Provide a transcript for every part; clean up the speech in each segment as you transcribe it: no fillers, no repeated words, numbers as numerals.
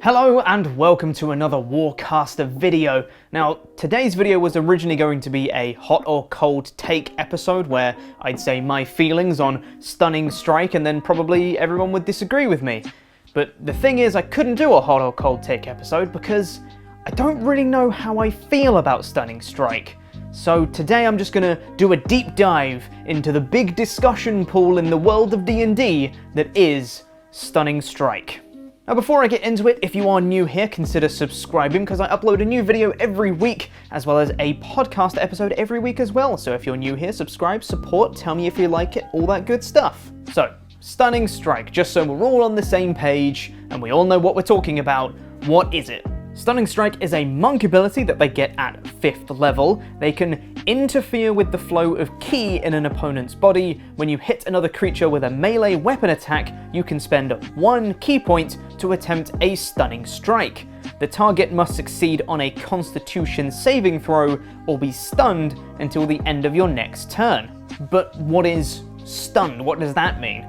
Hello and welcome to another Warcaster video. Now, today's video was originally going to be a hot or cold take episode where I'd say my feelings on Stunning Strike and then probably everyone would disagree with me. But the thing is, I couldn't do a hot or cold take episode because I don't really know how I feel about Stunning Strike. So today I'm just gonna do a deep dive into the big discussion pool in the world of D&D that is Stunning Strike. Now before I get into it, if you are new here, consider subscribing because I upload a new video every week, as well as a podcast episode every week as well. So if you're new here, subscribe, support, tell me if you like it, all that good stuff. So, Stunning Strike, just so we're all on the same page and we all know what we're talking about, what is it? Stunning Strike is a monk ability that they get at 5th level. They can interfere with the flow of ki in an opponent's body. When you hit another creature with a melee weapon attack, you can spend 1 ki point to attempt a Stunning Strike. The target must succeed on a Constitution saving throw or be stunned until the end of your next turn. But what is stunned? What does that mean?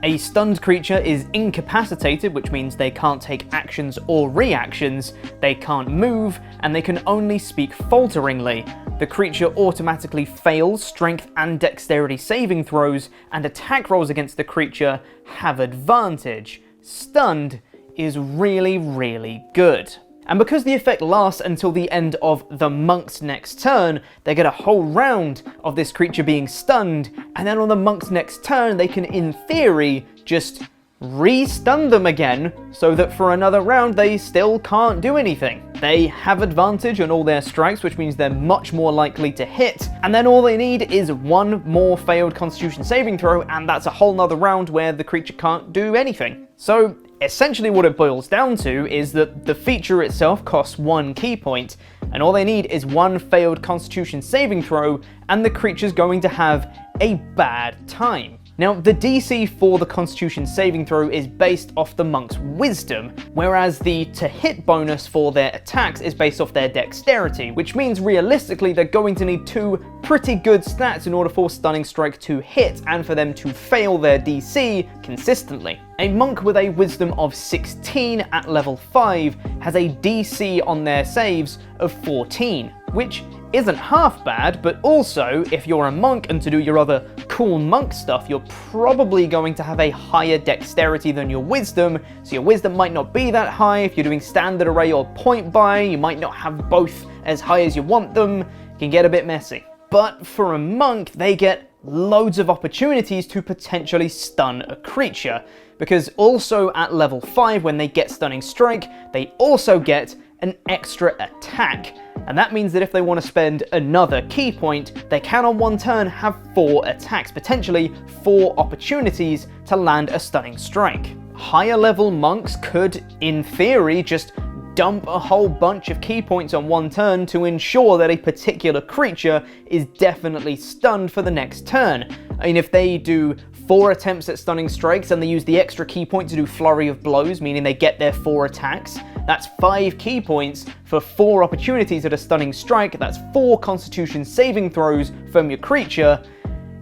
A stunned creature is incapacitated, which means they can't take actions or reactions, they can't move, and they can only speak falteringly. The creature automatically fails strength and dexterity saving throws, and attack rolls against the creature have advantage. Stunned is really good. And because the effect lasts until the end of the monk's next turn, they get a whole round of this creature being stunned, and then on the monk's next turn they can, in theory, just re-stun them again, so that for another round they still can't do anything. They have advantage on all their strikes, which means they're much more likely to hit, and then all they need is 1 more failed Constitution saving throw, and that's a whole nother round where the creature can't do anything. So, essentially what it boils down to is that the feature itself costs 1 ki point, and all they need is 1 failed Constitution saving throw, and the creature's going to have a bad time. Now, the DC for the Constitution saving throw is based off the monk's wisdom, whereas the to hit bonus for their attacks is based off their dexterity, which means realistically they're going to need 2 pretty good stats in order for Stunning Strike to hit and for them to fail their DC consistently. A monk with a wisdom of 16 at level 5 has a DC on their saves of 14, which isn't half bad, but also, if you're a monk and to do your other cool monk stuff, you're probably going to have a higher dexterity than your wisdom, so your wisdom might not be that high. If you're doing standard array or point buy, you might not have both as high as you want them. It can get a bit messy. But for a monk, they get loads of opportunities to potentially stun a creature, because also at level 5, when they get Stunning Strike, they also get an extra attack. And that means that if they want to spend another ki point, they can on 1 turn have 4 attacks, potentially 4 opportunities to land a Stunning Strike. Higher level monks could, in theory, just dump a whole bunch of ki points on 1 turn to ensure that a particular creature is definitely stunned for the next turn. I mean, if they do 4 attempts at Stunning Strikes and they use the extra ki point to do Flurry of Blows, meaning they get their 4 attacks, that's 5 ki points for 4 opportunities at a Stunning Strike, that's 4 Constitution saving throws from your creature.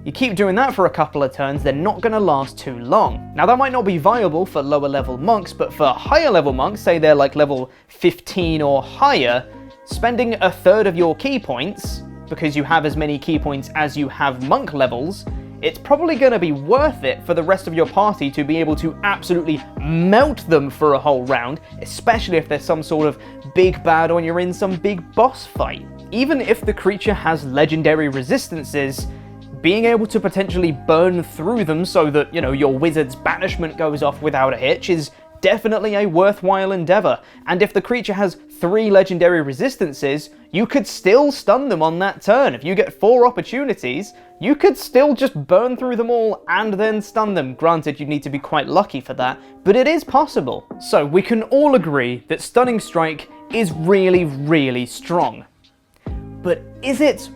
You keep doing that for a couple of turns, they're not going to last too long. Now that might not be viable for lower level monks, but for higher level monks, say they're like level 15 or higher, spending 1/3 of your ki points, because you have as many ki points as you have monk levels, it's probably going to be worth it for the rest of your party to be able to absolutely melt them for a whole round, especially if there's some sort of big bad or you're in some big boss fight. Even if the creature has legendary resistances, being able to potentially burn through them so that, your wizard's banishment goes off without a hitch is definitely a worthwhile endeavor. And if the creature has 3 legendary resistances, you could still stun them on that turn. If you get 4 opportunities, you could still just burn through them all and then stun them. Granted, you need to be quite lucky for that, but it is possible. So we can all agree that Stunning Strike is really strong. But is it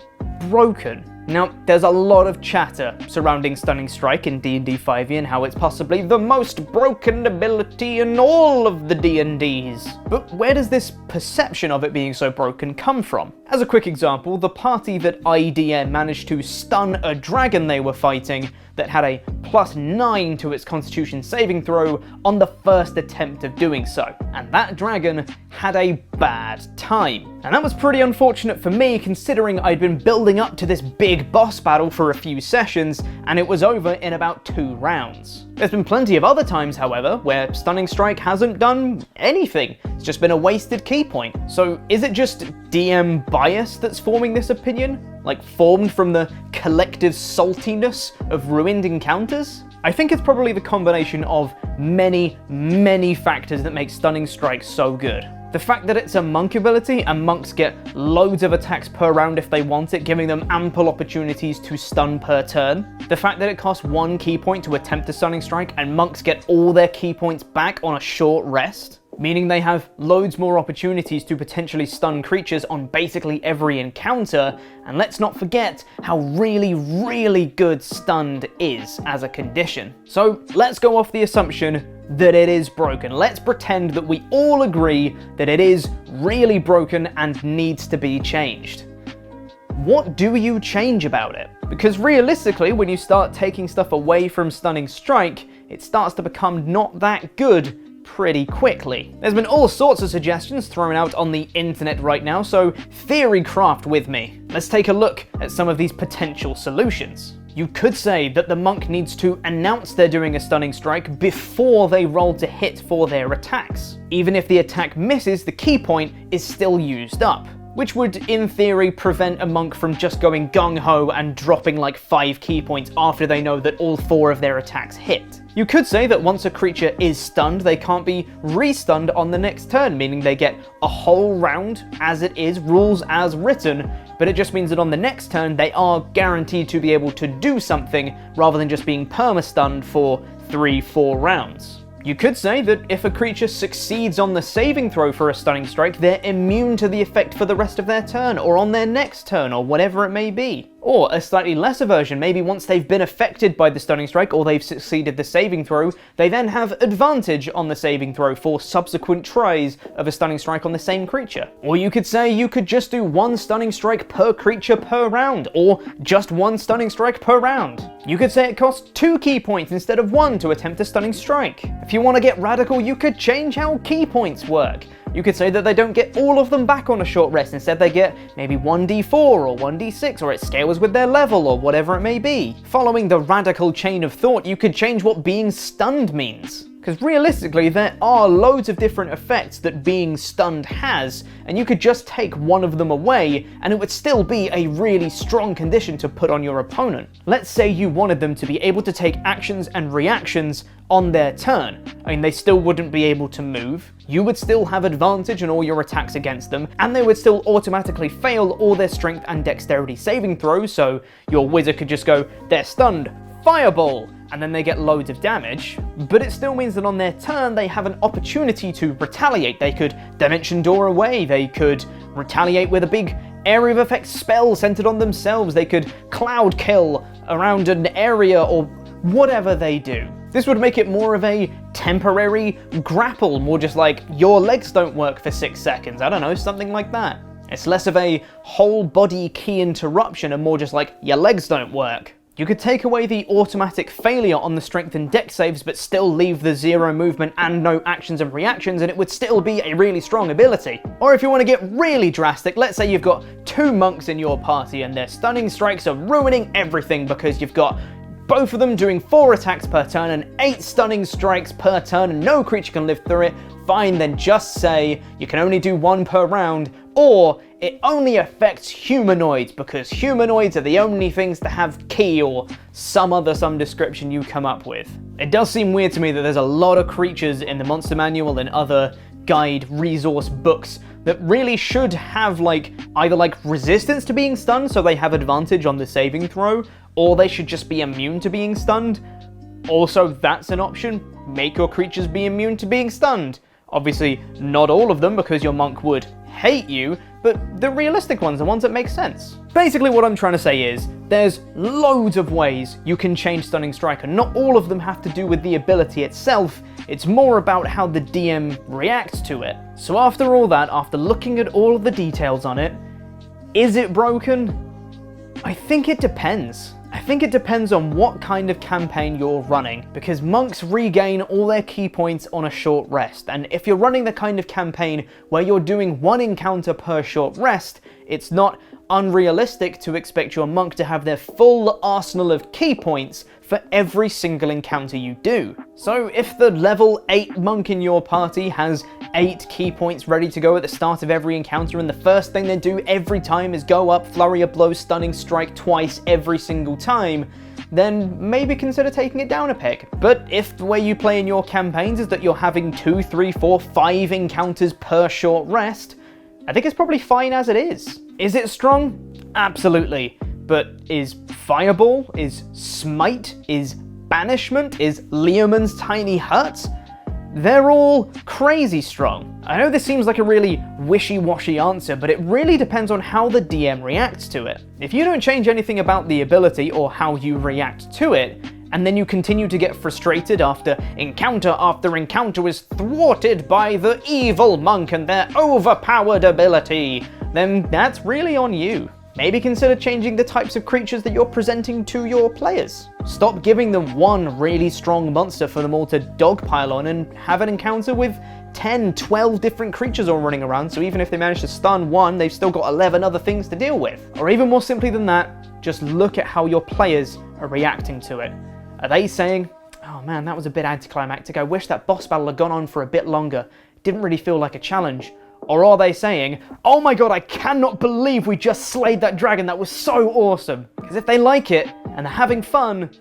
broken? Now, there's a lot of chatter surrounding Stunning Strike in D&D 5e and how it's possibly the most broken ability in all of the D&Ds. But where does this perception of it being so broken come from? As a quick example, the party that IDN managed to stun a dragon they were fighting that had a +9 to its Constitution saving throw on the first attempt of doing so, and that dragon had a bad time. And that was pretty unfortunate for me, considering I'd been building up to this big boss battle for a few sessions, and it was over in about 2 rounds. There's been plenty of other times, however, where Stunning Strike hasn't done anything. It's just been a wasted key point. So is it just DM bias that's forming this opinion? Like formed from the collective saltiness of ruined encounters? I think it's probably the combination of many, many factors that make Stunning Strike so good. The fact that it's a monk ability and monks get loads of attacks per round if they want it, giving them ample opportunities to stun per turn. The fact that it costs 1 key point to attempt a Stunning Strike and monks get all their key points back on a short rest, meaning they have loads more opportunities to potentially stun creatures on basically every encounter. And let's not forget how really, really good stunned is as a condition. So let's go off the assumption that it is broken. Let's pretend that we all agree that it is really broken and needs to be changed. What do you change about it? Because realistically, when you start taking stuff away from Stunning Strike, it starts to become not that good pretty quickly. There's been all sorts of suggestions thrown out on the internet right now, so theory craft with me. Let's take a look at some of these potential solutions. You could say that the monk needs to announce they're doing a Stunning Strike before they roll to hit for their attacks. Even if the attack misses, the key point is still used up, which would, in theory, prevent a monk from just going gung-ho and dropping like 5 key points after they know that all 4 of their attacks hit. You could say that once a creature is stunned, they can't be re-stunned on the next turn, meaning they get a whole round as it is, rules as written, but it just means that on the next turn they are guaranteed to be able to do something rather than just being perma-stunned for 3-4 rounds. You could say that if a creature succeeds on the saving throw for a Stunning Strike, they're immune to the effect for the rest of their turn, or on their next turn, or whatever it may be. Or a slightly lesser version, maybe once they've been affected by the Stunning Strike or they've succeeded the saving throw, they then have advantage on the saving throw for subsequent tries of a Stunning Strike on the same creature. Or you could say you could just do 1 Stunning Strike per creature per round, or just 1 Stunning Strike per round. You could say it costs 2 key points instead of 1 to attempt a Stunning Strike. If you want to get radical, you could change how key points work. You could say that they don't get all of them back on a short rest, instead they get maybe 1d4 or 1d6, or it scales with their level or whatever it may be. Following the radical chain of thought, you could change what being stunned means. Because realistically, there are loads of different effects that being stunned has, and you could just take one of them away, and it would still be a really strong condition to put on your opponent. Let's say you wanted them to be able to take actions and reactions on their turn. I mean, they still wouldn't be able to move, you would still have advantage on all your attacks against them, and they would still automatically fail all their strength and dexterity saving throws, so your wizard could just go, they're stunned, fireball! And then they get loads of damage, but it still means that on their turn they have an opportunity to retaliate. They could Dimension Door away, they could retaliate with a big area of effect spell centered on themselves, they could Cloud Kill around an area, or whatever they do. This would make it more of a temporary grapple, more just like your legs don't work for 6 seconds, I don't know, something like that. It's less of a whole body key interruption and more just like your legs don't work. You could take away the automatic failure on the strength and dex saves but still leave the 0 movement and no actions and reactions, and it would still be a really strong ability. Or if you want to get really drastic, let's say you've got 2 monks in your party and their Stunning Strikes are ruining everything because you've got both of them doing 4 attacks per turn and 8 Stunning Strikes per turn and no creature can live through it. Fine, then just say you can only do 1 per round, or it only affects humanoids because humanoids are the only things to have key, or some description you come up with. It does seem weird to me that there's a lot of creatures in the monster manual and other guide resource books that really should have either resistance to being stunned so they have advantage on the saving throw, or they should just be immune to being stunned. Also, that's an option. Make your creatures be immune to being stunned. Obviously, not all of them because your monk would hate you, but the realistic ones, the ones that make sense. Basically what I'm trying to say is, there's loads of ways you can change Stunning Strike, and not all of them have to do with the ability itself, it's more about how the DM reacts to it. So after all that, after looking at all of the details on it, is it broken? I think it depends. I think it depends on what kind of campaign you're running, because monks regain all their key points on a short rest, and if you're running the kind of campaign where you're doing one encounter per short rest, it's not unrealistic to expect your monk to have their full arsenal of key points for every single encounter you do. So if the level 8 monk in your party has 8 key points ready to go at the start of every encounter, and the first thing they do every time is go up, flurry of blows, stunning strike twice every single time, then maybe consider taking it down a peg. But if the way you play in your campaigns is that you're having 2, 3, 4, 5 encounters per short rest, I think it's probably fine as it is. Is it strong? Absolutely. But is Fireball? Is Smite? Is Banishment? Is Leomund's Tiny Hut? They're all crazy strong. I know this seems like a really wishy-washy answer, but it really depends on how the DM reacts to it. If you don't change anything about the ability or how you react to it, and then you continue to get frustrated after encounter is thwarted by the evil monk and their overpowered ability, then that's really on you. Maybe consider changing the types of creatures that you're presenting to your players. Stop giving them one really strong monster for them all to dogpile on and have an encounter with 10, 12 different creatures all running around, so even if they manage to stun one, they've still got 11 other things to deal with. Or even more simply than that, just look at how your players are reacting to it. Are they saying, oh man, that was a bit anticlimactic, I wish that boss battle had gone on for a bit longer, didn't really feel like a challenge? Or are they saying, oh my god, I cannot believe we just slayed that dragon, that was so awesome? Because if they like it, and they're having fun,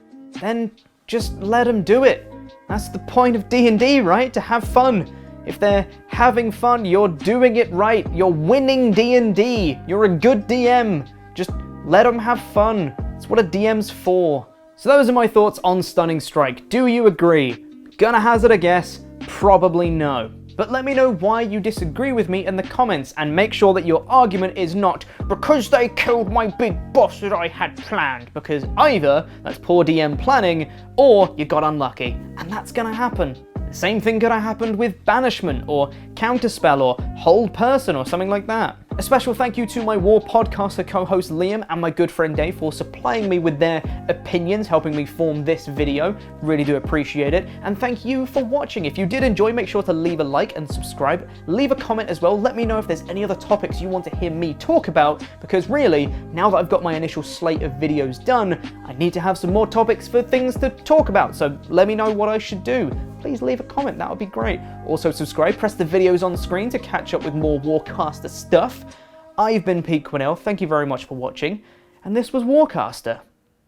then just let them do it. That's the point of D&D, right? To have fun. If they're having fun, you're doing it right. You're winning D&D. You're a good DM. Just let them have fun. That's what a DM's for. So those are my thoughts on Stunning Strike. Do you agree? Gonna hazard a guess? Probably no. But let me know why you disagree with me in the comments, and make sure that your argument is not because they killed my big boss that I had planned, because either that's poor DM planning or you got unlucky, and that's gonna happen. The same thing could have happened with Banishment or Counterspell or Hold Person or something like that. A special thank you to my War Podcaster co-host Liam and my good friend Dave for supplying me with their opinions, helping me form this video. Really do appreciate it. And thank you for watching. If you did enjoy, make sure to leave a like and subscribe. Leave a comment as well. Let me know if there's any other topics you want to hear me talk about, because really, now that I've got my initial slate of videos done, I need to have some more topics for things to talk about. So let me know what I should do. Please leave a comment, that would be great. Also subscribe, press the videos on screen to catch up with more Warcaster stuff. I've been Pete Quinnell, thank you very much for watching, and this was Warcaster.